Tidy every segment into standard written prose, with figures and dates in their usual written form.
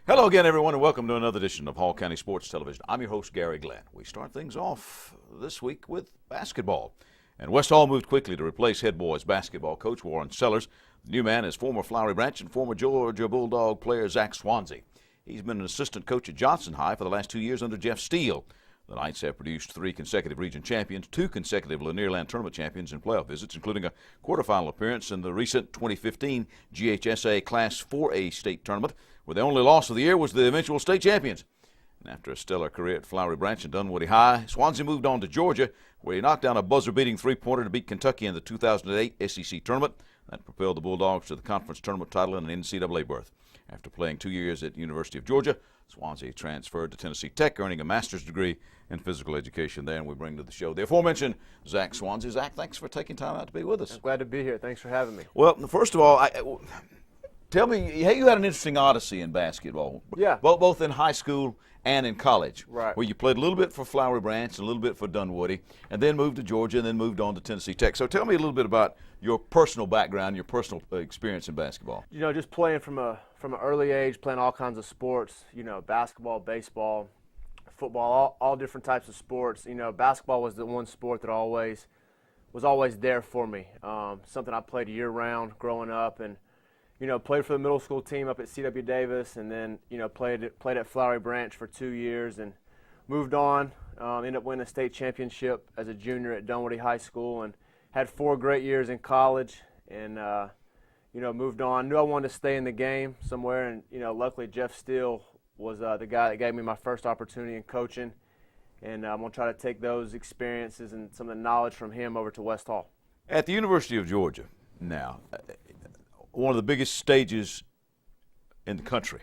Hello again, everyone, and welcome to another edition of Hall County Sports Television. I'm your host, Gary Glenn. We start things off this week with basketball. And West Hall moved quickly to replace head boys basketball coach Warren Sellers. The new man is former Flowery Branch and former Georgia Bulldog player Zach Swansea. He's been an assistant coach at Johnson High for the last 2 years under Jeff Steele. The Knights have produced 3 consecutive region champions, 2 consecutive Lanierland tournament champions and playoff visits, including a quarterfinal appearance in the recent 2015 HCS58A Class 4A state tournament, where the only loss of the year was the eventual state champions. And after a stellar career at Flowery Branch and Dunwoody High, Swansea moved on to Georgia, where he knocked down a buzzer-beating three-pointer to beat Kentucky in the 2008 SEC tournament. That propelled the Bulldogs to the conference tournament title and an NCAA berth. After playing 2 years at the University of Georgia, Swansea transferred to Tennessee Tech, earning a master's degree in physical education there, and we bring to the show the aforementioned Zach Swansea. Zach, thanks for taking time out to be with us. I'm glad to be here. Thanks for having me. Well, first of all, tell me, hey, you had an interesting odyssey in basketball. Yeah. Both in high school and in college. Right. Where you played a little bit for Flowery Branch and a little bit for Dunwoody, and then moved to Georgia and then moved on to Tennessee Tech. So tell me a little bit about your personal background, your personal experience in basketball. You know, just playing from an early age, playing all kinds of sports, you know, basketball, baseball, football, all different types of sports. You know, basketball was the one sport that was always there for me. Something I played year-round growing up, and you know, played for the middle school team up at C.W. Davis, and then, you know, played at Flowery Branch for 2 years and moved on. Ended up winning a state championship as a junior at Dunwoody High School and had 4 great years in college and, you know, moved on. Knew I wanted to stay in the game somewhere, and, you know, luckily Jeff Steele was the guy that gave me my first opportunity in coaching, and I'm going to try to take those experiences and some of the knowledge from him over to West Hall. At the University of Georgia now, one of the biggest stages in the country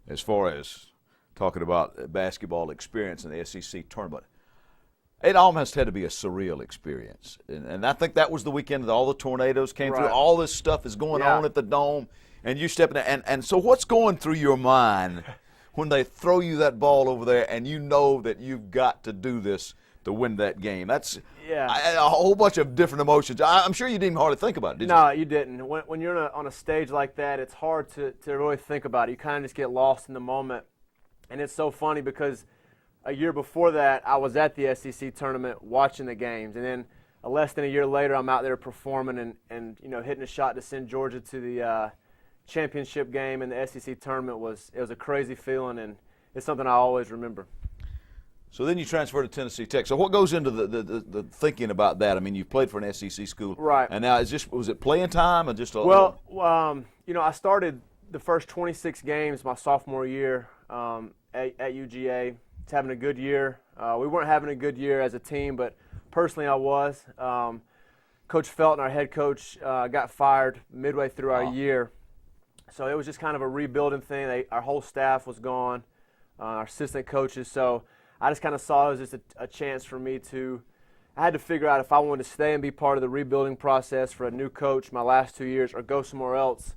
as far as talking about basketball experience in the SEC tournament. It almost had to be a surreal experience. And I think that was the weekend that all the tornadoes came through. All this stuff is going on at the Dome, and you stepping in. And so what's going through your mind when they throw you that ball over there and you know that you've got to do this to win that game? That's a whole bunch of different emotions. I'm sure you didn't hardly think about it, did you? No, you didn't. When you're on a stage like that, it's hard to really think about it. You kind of just get lost in the moment. And it's so funny because a year before that, I was at the SEC tournament watching the games. And then less than a year later, I'm out there performing and you know, hitting a shot to send Georgia to the championship game in the SEC tournament. It was a crazy feeling, and it's something I always remember. So then you transfer to Tennessee Tech. So what goes into the thinking about that? I mean, you've played for an SEC school. Right. And now was it playing time or just a Well, you know, I started the first 26 games my sophomore year at UGA. It's having a good year. We weren't having a good year as a team, but personally I was. Coach Felton, our head coach, got fired midway through our year. So it was just kind of a rebuilding thing. Our whole staff was gone, our assistant coaches. So I just kind of saw it as just a chance for me I had to figure out if I wanted to stay and be part of the rebuilding process for a new coach my last 2 years or go somewhere else.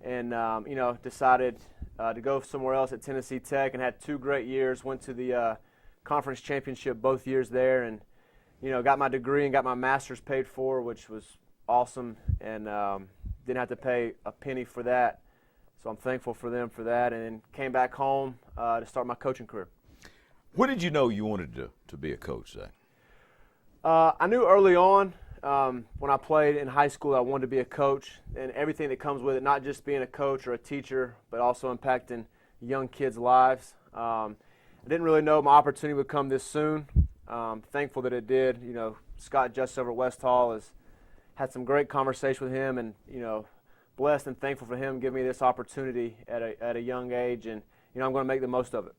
And, you know, decided to go somewhere else at Tennessee Tech and had 2 great years, went to the conference championship both years there and, you know, got my degree and got my master's paid for, which was awesome, and didn't have to pay a penny for that. So I'm thankful for them for that, and then came back home to start my coaching career. When did you know you wanted to be a coach, Zach? I knew early on when I played in high school I wanted to be a coach and everything that comes with it, not just being a coach or a teacher, but also impacting young kids' lives. I didn't really know my opportunity would come this soon. Thankful that it did. You know, Scott Just over at West Hall has had some great conversation with him, and, you know, blessed and thankful for him giving me this opportunity at a young age, and, you know, I'm going to make the most of it.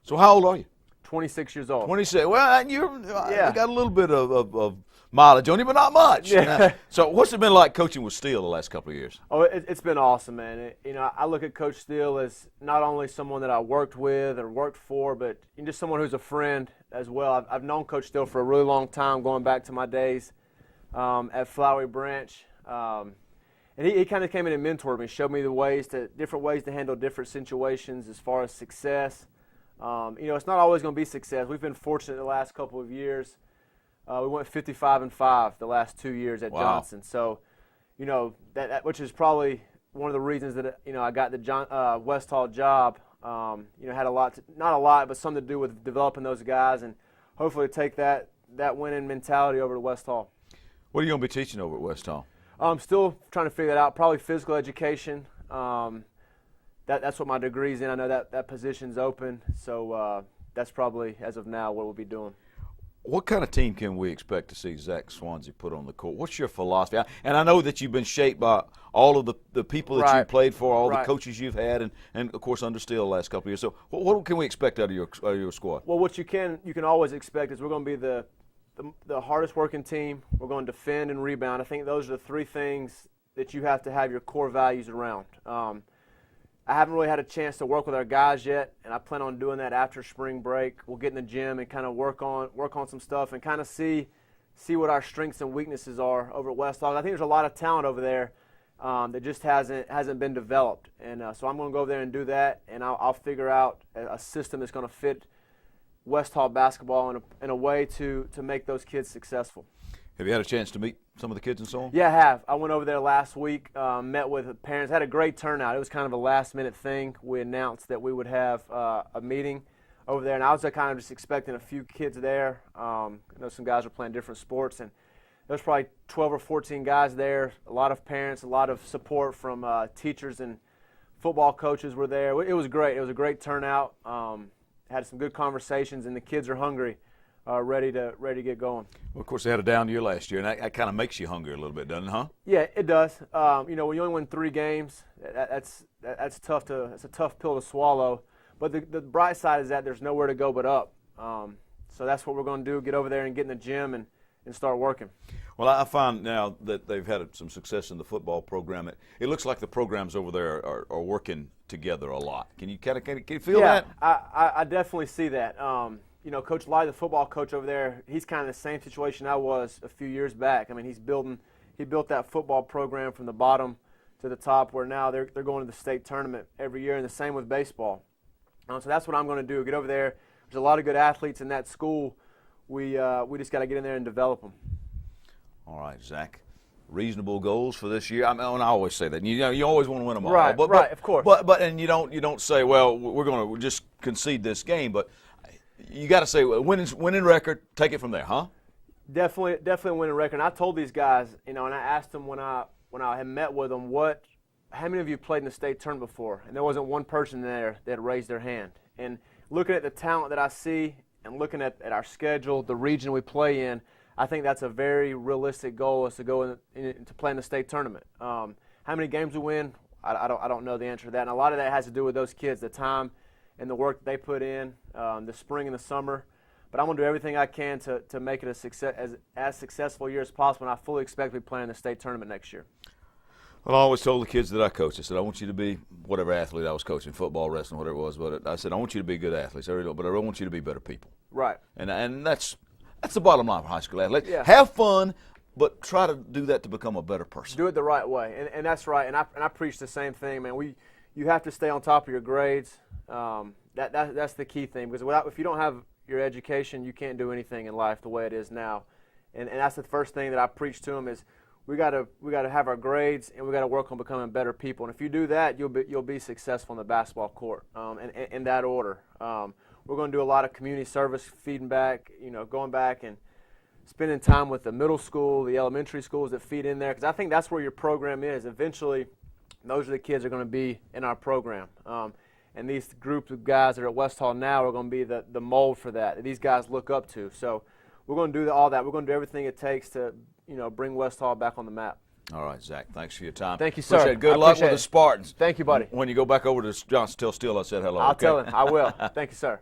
So how old are you? 26 years old. 26. Well, you got a little bit of mileage on you, but not much. Yeah. So what's it been like coaching with Steele the last couple of years? Oh, it's been awesome, man. You know, I look at Coach Steele as not only someone that I worked with or worked for, but just someone who's a friend as well. I've known Coach Steele for a really long time, going back to my days at Flowery Branch. And he kind of came in and mentored me, showed me different ways to handle different situations as far as success. You know, it's not always going to be success. We've been fortunate the last couple of years. We went 55-5 the last 2 years at Johnson. So, you know, that which is probably one of the reasons that, you know, I got the West Hall job. Had not a lot, but something to do with developing those guys and hopefully take that winning mentality over to West Hall. What are you going to be teaching over at West Hall? I'm still trying to figure that out. Probably physical education. That's what my degree's in. I know that position's open, so that's probably, as of now, what we'll be doing. What kind of team can we expect to see Zach Swansea put on the court? What's your philosophy? And I know that you've been shaped by all of the people that you played for, all the coaches you've had, and of course under Steele the last couple of years. So what can we expect out of your squad? Well, what you can always expect is we're going to be the hardest working team. We're going to defend and rebound. I think those are the three things that you have to have your core values around. I haven't really had a chance to work with our guys yet, and I plan on doing that after spring break. We'll get in the gym and kind of work on some stuff and kind of see what our strengths and weaknesses are over at West Hall. I think there's a lot of talent over there that just hasn't been developed, and so I'm going to go over there and do that, and I'll figure out a system that's going to fit West Hall basketball in a way to make those kids successful. Have you had a chance to meet some of the kids and so on? Yeah, I have. I went over there last week, met with the parents, had a great turnout. It was kind of a last-minute thing. We announced that we would have a meeting over there, and I was kind of just expecting a few kids there. I know some guys are playing different sports, and there's probably 12 or 14 guys there, a lot of parents, a lot of support from teachers and football coaches were there. It was great. It was a great turnout. Had some good conversations, and the kids are hungry. Ready to get going. Well, of course, they had a down year last year, and that kind of makes you hungry a little bit, doesn't it, huh? Yeah, it does. When you only win 3 games, that's tough. It's a tough pill to swallow. But the bright side is that there's nowhere to go but up. So that's what we're going to do: get over there and get in the gym and start working. Well, I find now that they've had some success in the football program. It looks like the programs over there are working together a lot. Can you feel that? Yeah, I definitely see that. Coach Lai, the football coach over there, he's kind of the same situation I was a few years back. I mean, he built that football program from the bottom to the top, where now they're going to the state tournament every year, and the same with baseball. So that's what I'm going to do: get over there. There's a lot of good athletes in that school. We just got to get in there and develop them. All right, Zach. Reasonable goals for this year. I always say that. You always want to win them all. Right, of course. But you don't say, well, we're going to just concede this game, but you got to say winning record. Take it from there, huh? Definitely winning record. And I told these guys, and I asked them when I had met with them, how many of you played in the state tournament before? And there wasn't one person there that raised their hand. And looking at the talent that I see, and looking at our schedule, the region we play in, I think that's a very realistic goal, is to go to play in the state tournament. How many games we win, I don't know the answer to that. And a lot of that has to do with those kids, the time and the work that they put in, the spring and the summer. But I'm going to do everything I can to make it as successful a year as possible, and I fully expect to be playing in the state tournament next year. Well, I always told the kids that I coached, I said, I want you to be whatever athlete I was coaching, football, wrestling, whatever it was, but I said, I want you to be good athletes, but I really want you to be better people. Right. And that's the bottom line for high school athletes. Yeah. Have fun, but try to do that to become a better person. Do it the right way, and that's right. And I preach the same thing, man. You have to stay on top of your grades. That's the key thing, because if you don't have your education, you can't do anything in life the way it is now. And that's the first thing that I preach to them is we got to have our grades, and we got to work on becoming better people. And if you do that, you'll be successful in the basketball court. And in that order, we're going to do a lot of community service, feeding back, going back and spending time with the middle school, the elementary schools that feed in there, because I think that's where your program is. Eventually, those are the kids that are going to be in our program. And these groups of guys that are at West Hall now are going to be the mold for that these guys look up to. So we're going to do all that. We're going to do everything it takes to bring West Hall back on the map. All right, Zach, thanks for your time. Thank you, sir. Appreciate it. Good luck with the Spartans. Thank you, buddy. When you go back over to Johnson, tell Steele I said hello. I'll tell him. I will. Thank you, sir.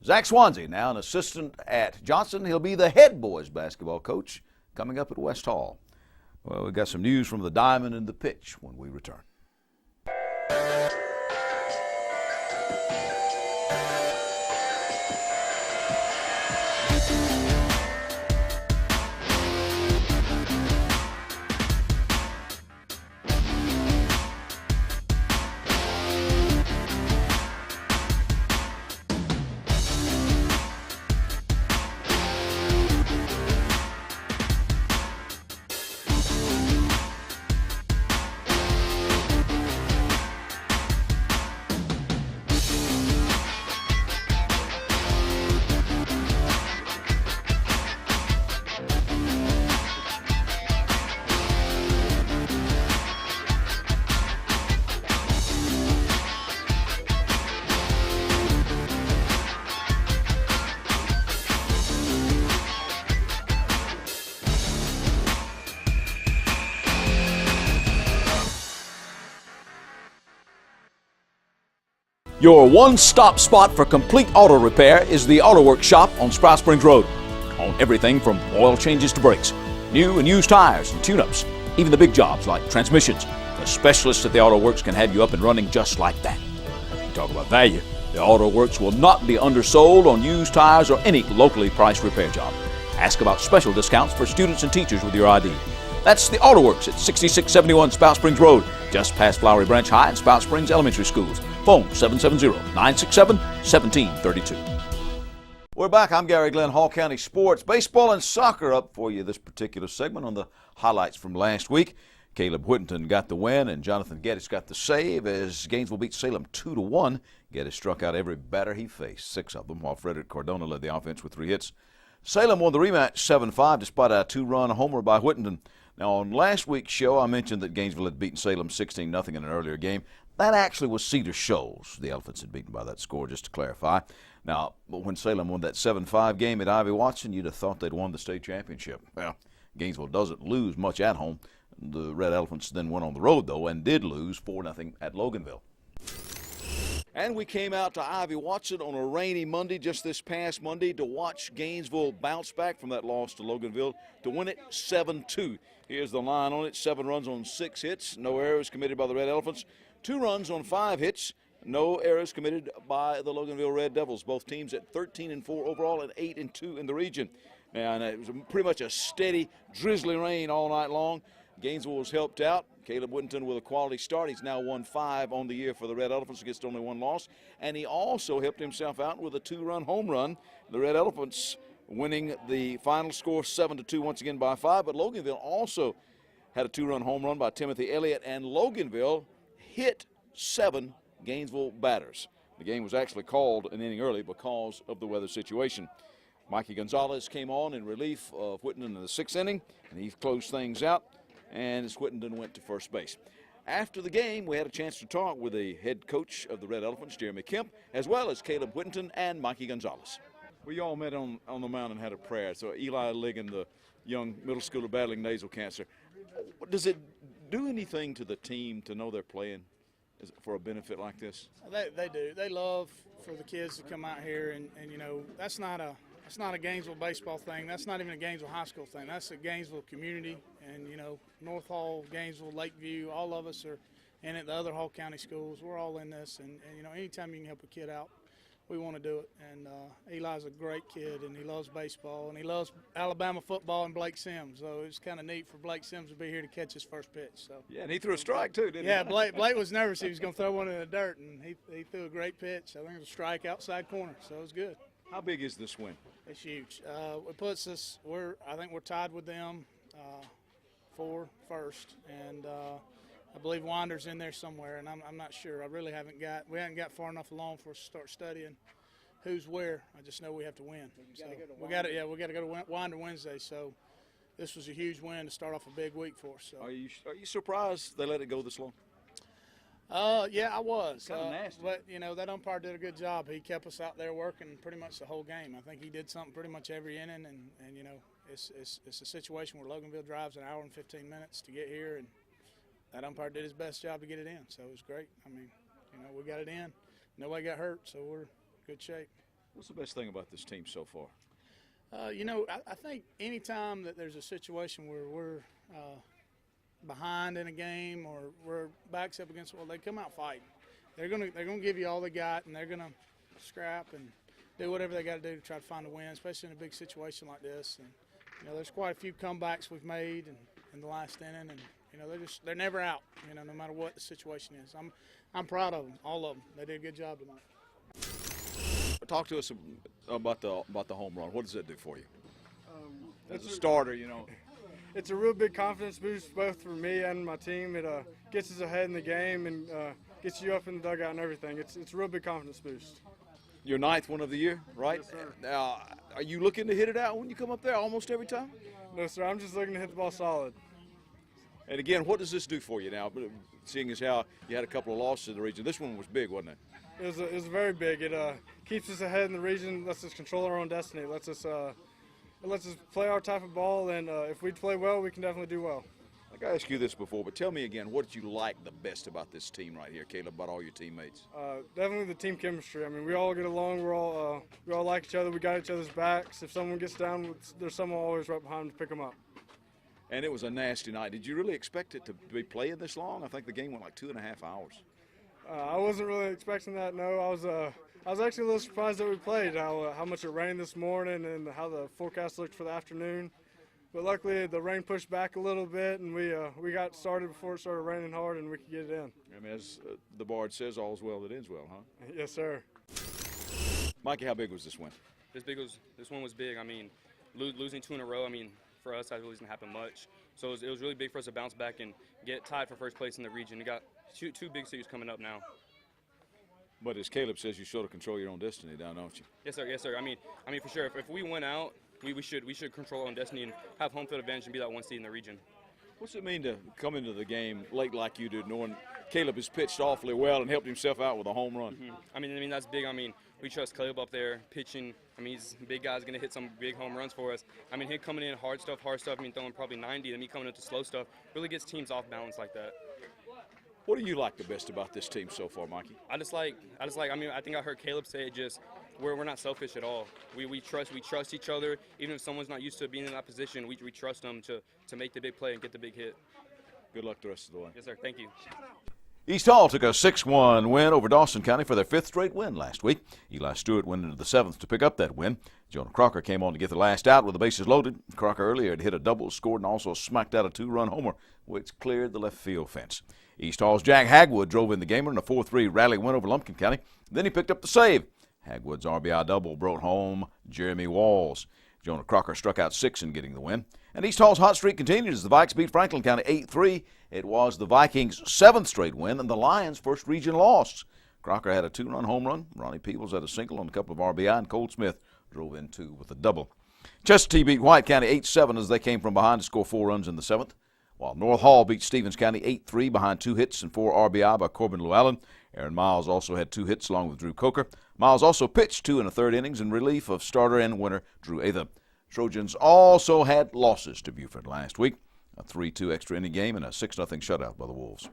Zach Swansea, now an assistant at Johnson. He'll be the head boys basketball coach coming up at West Hall. Well, we've got some news from the Diamond and the Pitch when we return. Your one-stop spot for complete auto repair is the Auto Works shop on Sprout Springs Road. On everything from oil changes to brakes, new and used tires and tune-ups, even the big jobs like transmissions. The specialists at the Auto Works can have you up and running just like that. You talk about value. The Auto Works will not be undersold on used tires or any locally priced repair job. Ask about special discounts for students and teachers with your ID. That's the Auto Works at 6671 Spout Springs Road, just past Flowery Branch High and Spout Springs Elementary Schools. Phone 770-967-1732. We're back. I'm Gary Glenn, Hall County Sports. Baseball and soccer up for you this particular segment on the highlights from last week. Caleb Whittington got the win and Jonathan Geddes got the save as Gainesville beat Salem 2-1. Geddes struck out every batter he faced, 6 of them, while Frederick Cardona led the offense with 3 hits. Salem won the rematch 7-5 despite a 2-run homer by Whittington. Now, on last week's show, I mentioned that Gainesville had beaten Salem 16-0 in an earlier game. That actually was Cedar Shoals. The Elephants had beaten by that score, just to clarify. Now, when Salem won that 7-5 game at Ivy Watson, you'd have thought they'd won the state championship. Well, Gainesville doesn't lose much at home. The Red Elephants then went on the road, though, and did lose 4-0 at Loganville. And we came out to Ivy Watson on a rainy Monday, just this past Monday, to watch Gainesville bounce back from that loss to Loganville to win it 7-2. Here's the line on it: 7 runs on 6 hits, no errors committed by the Red Elephants, 2 runs on 5 hits, no errors committed by the Loganville Red Devils. Both teams at 13-4 overall and 8-2 in the region. And it was pretty much a steady, drizzly rain all night long. Gainesville was helped out. Caleb Whittington with a quality start. He's now won 5 on the year for the Red Elephants against only 1 loss. And he also helped himself out with a 2-run home run. The Red Elephants winning the final score 7-2 once again by 5. But Loganville also had a 2-run home run by Timothy Elliott, and Loganville hit 7 Gainesville batters. The game was actually called an inning early because of the weather situation. Mikey Gonzalez came on in relief of Whittington in the 6th inning, and he closed things out, and as Whittington went to first base. After the game, we had a chance to talk with the head coach of the Red Elephants, Jeremy Kemp, as well as Caleb Whittington and Mikey Gonzalez. We all met on the mound and had a prayer. So Eli Ligon, the young middle schooler battling nasal cancer, does it do anything to the team to know they're playing for a benefit like this? They do. They love for the kids to come out here, and you know, that's not a Gainesville baseball thing. That's not even a Gainesville high school thing. That's a Gainesville community, and you know, North Hall, Gainesville, Lakeview, all of us are in it. The other Hall County schools, we're all in this, and you know, anytime you can help a kid out, we want to do it. And Eli's a great kid, and he loves baseball, and he loves Alabama football and Blake Sims. So it's kind of neat for Blake Sims to be here to catch his first pitch. So yeah, and he threw a strike too, didn't he? Yeah, Blake was nervous he was going to throw one in the dirt, and he threw a great pitch. I think it was a strike outside corner, so it was good. How big is this win? It's huge. It puts us. I think we're tied with them for first, and I believe Wander's in there somewhere, and I'm not sure. We haven't got far enough along for us to start studying who's where. I just know we have to win. We got to go to Wander Wednesday. So this was a huge win to start off a big week for us. So. Are you surprised they let it go this long? Yeah, I was. Kind of nasty. But, you know, that umpire did a good job. He kept us out there working pretty much the whole game. I think he did something pretty much every inning, and you know, it's a situation where Loganville drives an hour and 15 minutes to get here, and that umpire did his best job to get it in, so it was great. I mean, you know, we got it in. Nobody got hurt, so we're in good shape. What's the best thing about this team so far? You know, I think any time that there's a situation where we're behind in a game or we're backs up against the wall, they come out fighting. They're gonna give you all they got, and they're gonna scrap and do whatever they got to do to try to find a win, especially in a big situation like this. And you know, there's quite a few comebacks we've made in the last inning, and you know, they're never out. You know, no matter what the situation is. I'm proud of them, all of them. They did a good job tonight. Talk to us about the home run. What does that do for you? As a starter, you know. It's a real big confidence boost both for me and my team. It gets us ahead in the game and gets you up in the dugout and everything. It's a real big confidence boost. Your 9th one of the year, right? Yes, sir. Now, are you looking to hit it out when you come up there almost every time? No, sir. I'm just looking to hit the ball solid. And again, what does this do for you now? Seeing as how you had a couple of losses in the region, this one was big, wasn't it? It was very big. It keeps us ahead in the region, lets us control our own destiny. It lets us play our type of ball, and if we play well, we can definitely do well. Like think I asked you this before, but tell me again, what did you like the best about this team right here, Caleb, about all your teammates? Definitely the team chemistry. I mean, we all get along. We all like each other. We got each other's backs. If someone gets down, there's someone always right behind them to pick them up. And it was a nasty night. Did you really expect it to be playing this long? I think the game went like 2.5 hours. I wasn't really expecting that. No, I was actually a little surprised that we played. How much it rained this morning and how the forecast looked for the afternoon. But luckily, the rain pushed back a little bit, and we got started before it started raining hard, and we could get it in. I mean, as the bard says, all's well that ends well, huh? Yes, sir. Mikey, how big was this win? This one was big. I mean, losing 2 in a row, I mean, for us, that really doesn't happen much. So it was really big for us to bounce back and get tied for first place in the region. We got two big cities coming up now. But as Caleb says, you sort of control your own destiny down, don't you? Yes, sir. Yes, sir. I mean, for sure. If we win out, we should control our own destiny and have home field advantage and be that 1 seed in the region. What's it mean to come into the game late like you did, knowing Caleb has pitched awfully well and helped himself out with a home run? Mm-hmm. I mean that's big. I mean, we trust Caleb up there pitching. I mean, he's a big guy's gonna hit some big home runs for us. I mean, him coming in hard stuff. I mean, throwing probably 90, and me coming into slow stuff really gets teams off balance like that. What do you like the best about this team so far, Mikey? I mean, I think I heard Caleb say it just. We're not selfish at all. We trust each other. Even if someone's not used to being in that position, we trust them to make the big play and get the big hit. Good luck the rest of the way. Yes, sir. Thank you. East Hall took a 6-1 win over Dawson County for their 5th straight win last week. Eli Stewart went into the 7th to pick up that win. Jonah Crocker came on to get the last out with the bases loaded. Crocker earlier had hit a double, scored, and also smacked out a 2-run homer, which cleared the left field fence. East Hall's Jack Hagwood drove in the game in a 4-3 rally win over Lumpkin County. Then he picked up the save. Hagwood's RBI double brought home Jeremy Walls. Jonah Crocker struck out 6 in getting the win. And East Hall's hot streak continued as the Vikes beat Franklin County 8-3. It was the Vikings' 7th straight win and the Lions' first region loss. Crocker had a 2-run home run. Ronnie Peebles had a single and a couple of RBI, and Cole Smith drove in 2 with a double. Chestatee beat White County 8-7 as they came from behind to score 4 runs in the 7th, while North Hall beat Stevens County 8-3 behind 2 hits and 4 RBI by Corbin Llewellyn. Aaron Miles also had 2 hits along with Drew Coker. Miles also pitched 2 1/3 innings in relief of starter and winner Drew Atha. Trojans also had losses to Buford last week, a 3-2 extra inning game and a 6-0 shutout by the Wolves.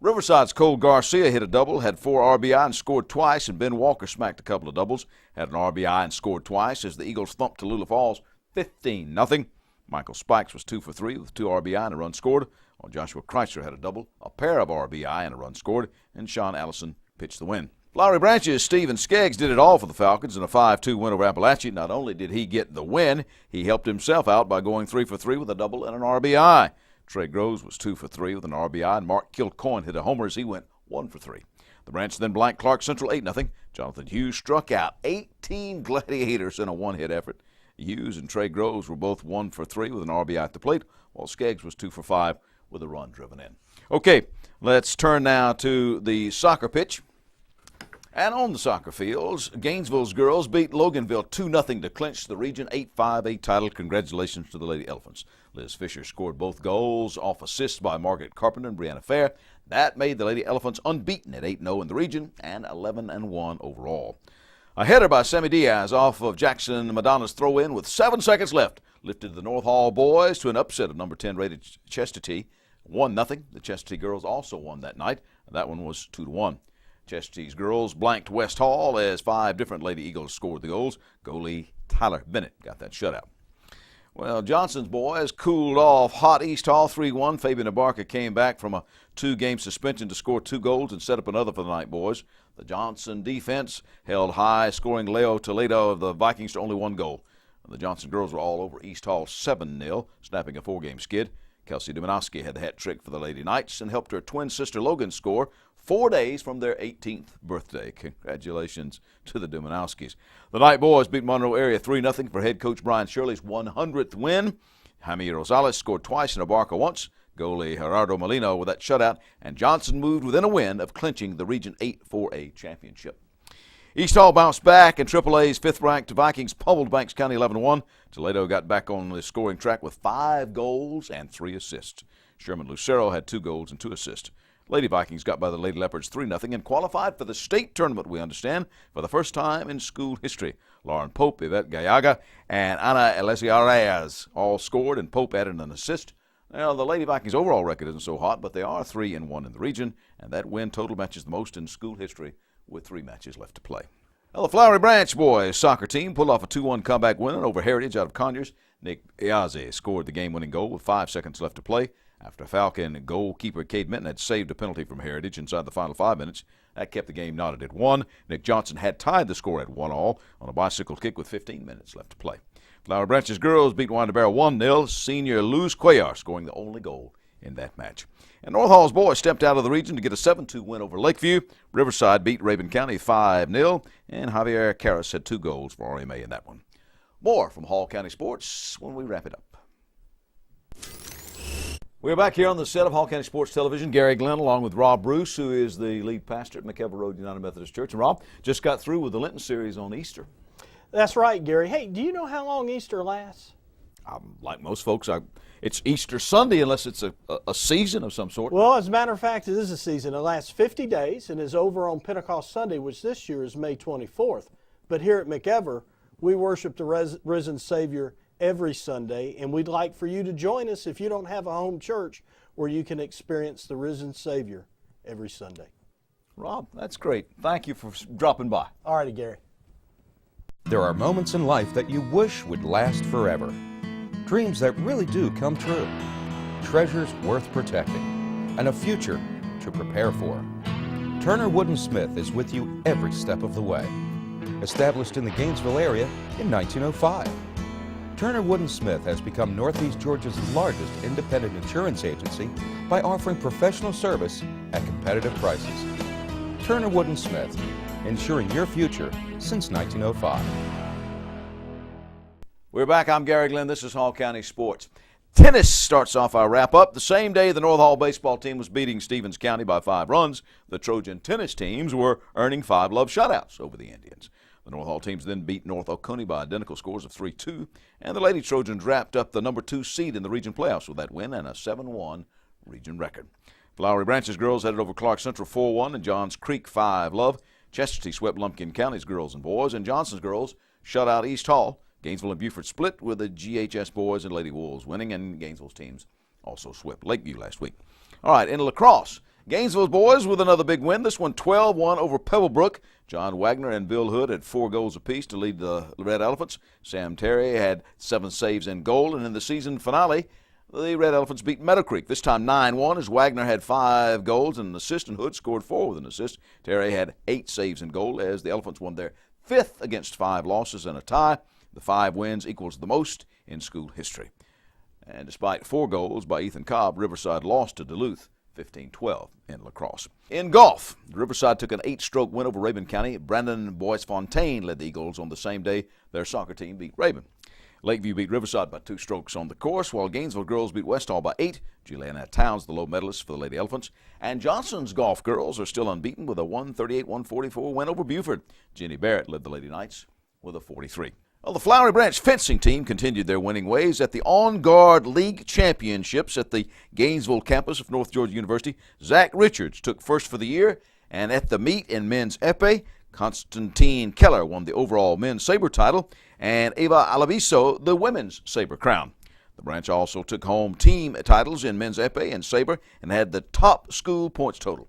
Riverside's Cole Garcia hit a double, had 4 RBI and scored twice, and Ben Walker smacked a couple of doubles, had an RBI and scored twice as the Eagles thumped Tallulah Falls 15-0. Michael Spikes was 2 for 3 with 2 RBI and a run scored, while Joshua Kreitzer had a double, a pair of RBI and a run scored, and Sean Allison pitched the win. Flowery Branch's Steven Skeggs did it all for the Falcons in a 5-2 win over Appalachia. Not only did he get the win, he helped himself out by going 3 for 3 with a double and an RBI. Trey Groves was 2 for 3 with an RBI, and Mark Kilcoyne hit a homer as he went 1 for 3. The Branch then blanked Clark Central 8-0. Jonathan Hughes struck out 18 Gladiators in a 1-hit effort. Hughes and Trey Groves were both 1 for 3 with an RBI at the plate, while Skeggs was 2 for 5 with a run driven in. Okay, let's turn now to the soccer pitch. And on the soccer fields, Gainesville's girls beat Loganville 2-0 to clinch the Region 8-5A title. Congratulations to the Lady Elephants. Liz Fisher scored both goals off assists by Margaret Carpenter and Brianna Fair. That made the Lady Elephants unbeaten at 8-0 in the region and 11-1 overall. A header by Sammy Diaz off of Jackson Madonna's throw-in with 7 seconds left lifted the North Hall boys to an upset of number 10 rated Chestatee. 1-0. The Chestatee girls also won that night. That one was 2-1. Chestatee's girls blanked West Hall as 5 different Lady Eagles scored the goals. Goalie Tyler Bennett got that shutout. Well, Johnson's boys cooled off hot East Hall 3-1. Fabian Abarca came back from a 2-game suspension to score 2 goals and set up another for the night, boys. The Johnson defense held high, scoring Leo Toledo of the Vikings to only 1 goal. The Johnson girls were all over East Hall 7-0, snapping a 4-game skid. Kelsey Dominowski had the hat trick for the Lady Knights and helped her twin sister Logan score 4 days from their 18th birthday. Congratulations to the Dominowskis. The Night Boys beat Monroe area 3-0 for head coach Brian Shirley's 100th win. Jaime Rosales scored twice and Abarca once. Goalie Gerardo Molino with that shutout, and Johnson moved within a win of clinching the Region 8-4A championship. East Hall bounced back, and AAA's 5th-ranked Vikings pummeled Banks County 11-1. Toledo got back on the scoring track with 5 goals and 3 assists. Sherman Lucero had 2 goals and 2 assists. Lady Vikings got by the Lady Leopards 3-0 and qualified for the state tournament, we understand, for the first time in school history. Lauren Pope, Yvette Gallaga, and Ana Elesiarez all scored, and Pope added an assist. Well, the Lady Vikings' overall record isn't so hot, but they are 3-1 in the region, and that win total matches the most in school history with 3 matches left to play. Well, the Flowery Branch boys soccer team pulled off a 2-1 comeback win over Heritage out of Conyers. Nick Iaze scored the game-winning goal with 5 seconds left to play after Falcon goalkeeper Cade Minton had saved a penalty from Heritage inside the final 5 minutes. That kept the game knotted at 1. Nick Johnson had tied the score at 1-1 on a bicycle kick with 15 minutes left to play. Flowery Branch's girls beat Winder Barrow 1-0, senior Luz Cuellar scoring the only goal in that match. And North Hall's boys stepped out of the region to get a 7-2 win over Lakeview. Riverside beat Rabun County 5-0, and Javier Karras had 2 goals for RMA in that one. More from Hall County Sports when we wrap it up. We're back here on the set of Hall County Sports Television. Gary Glenn along with Rob Bruce, who is the lead pastor at McEver Road United Methodist Church. And Rob just got through with the Lenten series on Easter. That's right, Gary. Hey, do you know how long Easter lasts? Like most folks, it's Easter Sunday unless it's a season of some sort. Well, as a matter of fact, it is a season. It lasts 50 days and is over on Pentecost Sunday, which this year is May 24th. But here at McEver, we worship the risen Savior every Sunday, and we'd like for you to join us if you don't have a home church where you can experience the risen Savior every Sunday. Rob, that's great. Thank you for dropping by. All righty, Gary. There are moments in life that you wish would last forever. Dreams that really do come true. Treasures worth protecting. And a future to prepare for. Turner Wood & Smith is with you every step of the way. Established in the Gainesville area in 1905. Turner Wood & Smith has become Northeast Georgia's largest independent insurance agency by offering professional service at competitive prices. Turner Wood & Smith, insuring your future since 1905. We're back. I'm Gary Glenn. This is Hall County Sports. Tennis starts off our wrap-up. The same day the North Hall baseball team was beating Stevens County by 5 runs, the Trojan tennis teams were earning 5 love shutouts over the Indians. The North Hall teams then beat North Oconee by identical scores of 3-2, and the Lady Trojans wrapped up the number 2 seed in the region playoffs with that win and a 7-1 region record. Flowery Branch's girls headed over Clark Central 4-1 and Johns Creek 5-love. Chesterton swept Lumpkin County's girls and boys, and Johnson's girls shut out East Hall. Gainesville and Beaufort split with the GHS boys and Lady Wolves winning, and Gainesville's teams also swept Lakeview last week. All right, in lacrosse, Gainesville's boys with another big win. This one 12-1 over Pebblebrook. John Wagner and Bill Hood had 4 goals apiece to lead the Red Elephants. Sam Terry had 7 saves and goal, and in the season finale, the Red Elephants beat Meadow Creek, this time 9-1, as Wagner had 5 goals and an assist, and Hood scored 4 with an assist. Terry had 8 saves and goal as the Elephants won their 5th against 5 losses and a tie. The 5 wins equals the most in school history. And despite 4 goals by Ethan Cobb, Riverside lost to Duluth 15-12 in lacrosse. In golf, Riverside took an 8-stroke win over Rabun County. Brandon Boyce-Fontaine led the Eagles on the same day their soccer team beat Rabun. Lakeview beat Riverside by 2 strokes on the course, while Gainesville girls beat West Hall by 8. Juliana Towns, the low medalist for the Lady Elephants. And Johnson's golf girls are still unbeaten with a 138-144 win over Beaufort. Jenny Barrett led the Lady Knights with a 43. Well, the Flowery Branch fencing team continued their winning ways at the On Guard League Championships at the Gainesville campus of North Georgia University. Zach Richards took first for the year, and at the meet in men's epee, Constantine Keller won the overall men's saber title, and Eva Alaviso the women's saber crown. The branch also took home team titles in men's epee and saber and had the top school points total.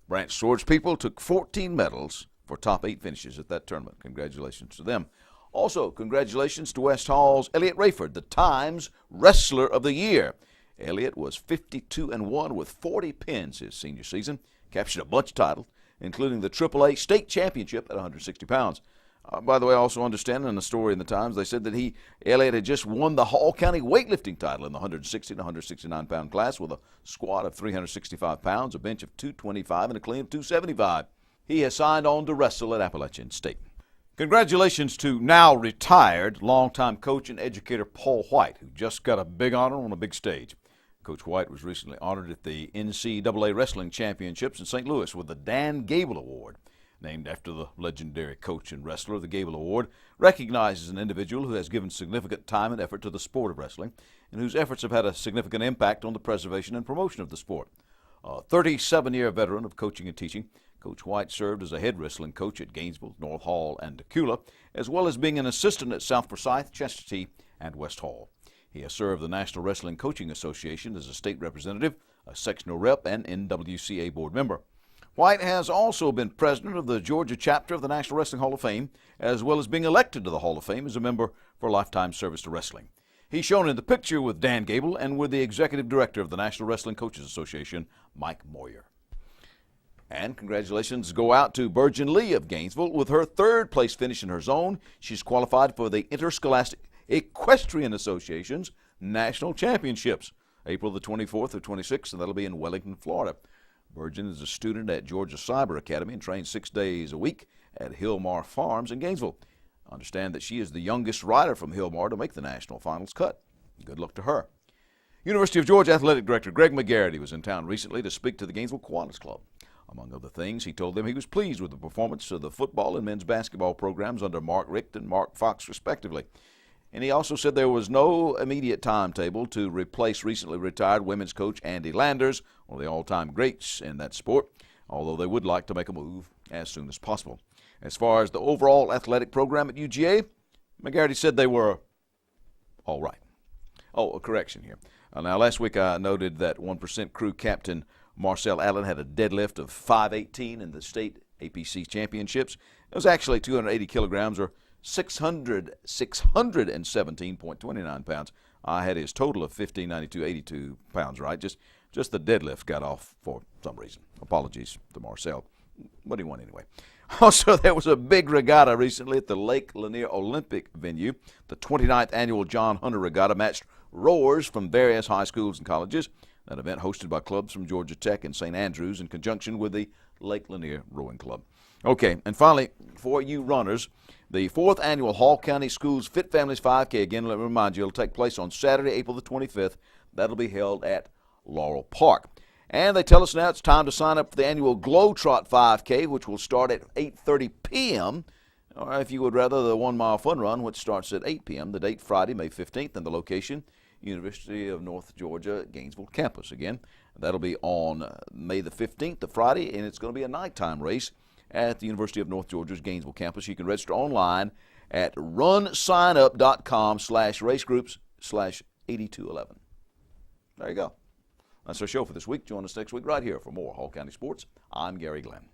Branch Swords people took 14 medals for top 8 finishes at that tournament. Congratulations to them. Also, congratulations to West Hall's Elliot Rayford, the Times Wrestler of the Year. Elliot was 52-1 with 40 pins his senior season, captured a bunch of titles, including the AAA State Championship at 160 pounds. By the way, I also understand in the story in the Times, they said that Elliot had just won the Hall County weightlifting title in the 160 to 169-pound class with a squat of 365 pounds, a bench of 225, and a clean of 275. He has signed on to wrestle at Appalachian State. Congratulations to now retired longtime coach and educator Paul White, who just got a big honor on a big stage. Coach White was recently honored at the NCAA Wrestling Championships in St. Louis with the Dan Gable Award. Named after the legendary coach and wrestler, the Gable Award recognizes an individual who has given significant time and effort to the sport of wrestling and whose efforts have had a significant impact on the preservation and promotion of the sport. A 37-year veteran of coaching and teaching, Coach White served as a head wrestling coach at Gainesville, North Hall, and Decula, as well as being an assistant at South Forsyth, Chestatee, and West Hall. He has served the National Wrestling Coaching Association as a state representative, a sectional rep, and NWCA board member. White has also been president of the Georgia chapter of the National Wrestling Hall of Fame, as well as being elected to the Hall of Fame as a member for lifetime service to wrestling. He's shown in the picture with Dan Gable and with the executive director of the National Wrestling Coaches Association, Mike Moyer. And congratulations go out to Virgin Lee of Gainesville. With her third-place finish in her zone, she's qualified for the Interscholastic Equestrian Association's National Championships, April the 24th through 26th, and that'll be in Wellington, Florida. Virgin is a student at Georgia Cyber Academy and trains 6 days a week at Hillmar Farms in Gainesville. I understand that she is the youngest rider from Hillmar to make the national finals cut. Good luck to her. University of Georgia Athletic Director Greg McGarity was in town recently to speak to the Gainesville Kiwanis Club. Among other things, he told them he was pleased with the performance of the football and men's basketball programs under Mark Richt and Mark Fox, respectively. And he also said there was no immediate timetable to replace recently retired women's coach Andy Landers, one of the all-time greats in that sport, although they would like to make a move as soon as possible. As far as the overall athletic program at UGA, McGarity said they were all right. Oh, a correction here. Now, last week I noted that 1% crew captain Marcel Allen had a deadlift of 518 in the state APC championships. It was actually 280 kilograms, or 617.29 pounds. I had his total of 1592.82 pounds right. Just the deadlift got off for some reason. Apologies to Marcel, but he won anyway. Also, there was a big regatta recently at the Lake Lanier Olympic venue. The 29th annual John Hunter Regatta matched rowers from various high schools and colleges. That event hosted by clubs from Georgia Tech and St. Andrews in conjunction with the Lake Lanier Rowing Club. Okay, and finally, for you runners, the 4th annual Hall County Schools Fit Families 5K, again, let me remind you, it'll take place on Saturday, April the 25th. That'll be held at Laurel Park. And they tell us now it's time to sign up for the annual Globetrot 5K, which will start at 8:30 p.m., or if you would rather, the 1 Mile Fun Run, which starts at 8 p.m. The date, Friday, May 15th, and the location, University of North Georgia, Gainesville campus. Again, that'll be on May the 15th, the Friday, and it's going to be a nighttime race at the University of North Georgia's Gainesville campus. You can register online at runsignup.com/racegroups/8211. There you go. That's our show for this week. Join us next week right here for more Hall County Sports. I'm Gary Glenn.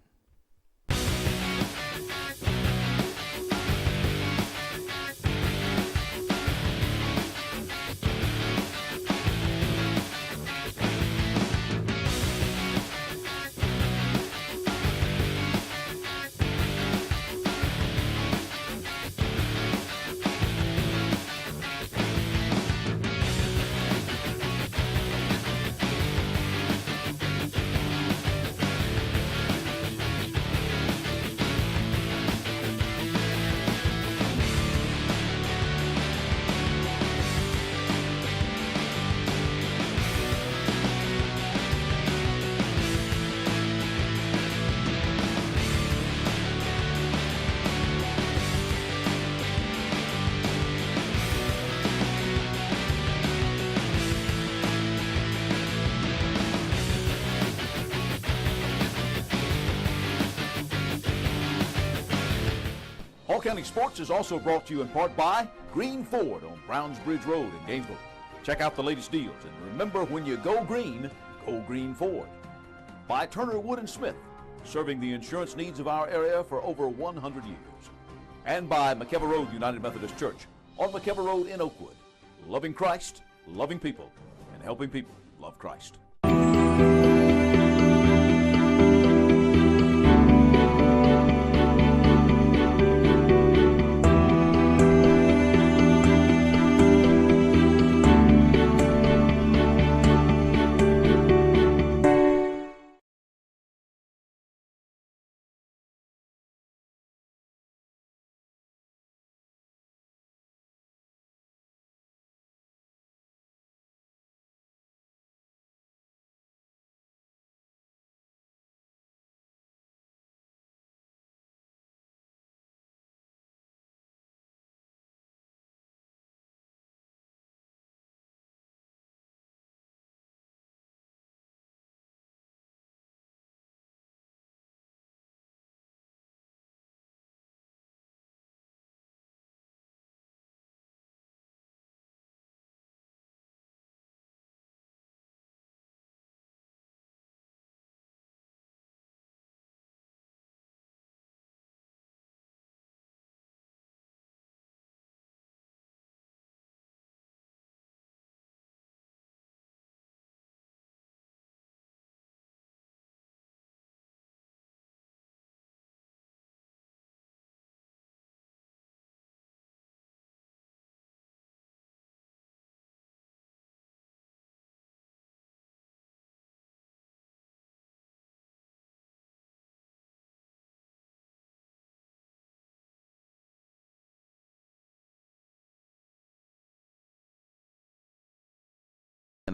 Hall County Sports is also brought to you in part by Green Ford on Browns Bridge Road in Gainesville. Check out the latest deals, and remember, when you go Green Ford. By Turner Wood & Smith, serving the insurance needs of our area for over 100 years. And by McKever Road United Methodist Church on McKever Road in Oakwood. Loving Christ, loving people, and helping people love Christ.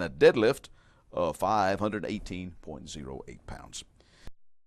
and a deadlift of 518.08 pounds.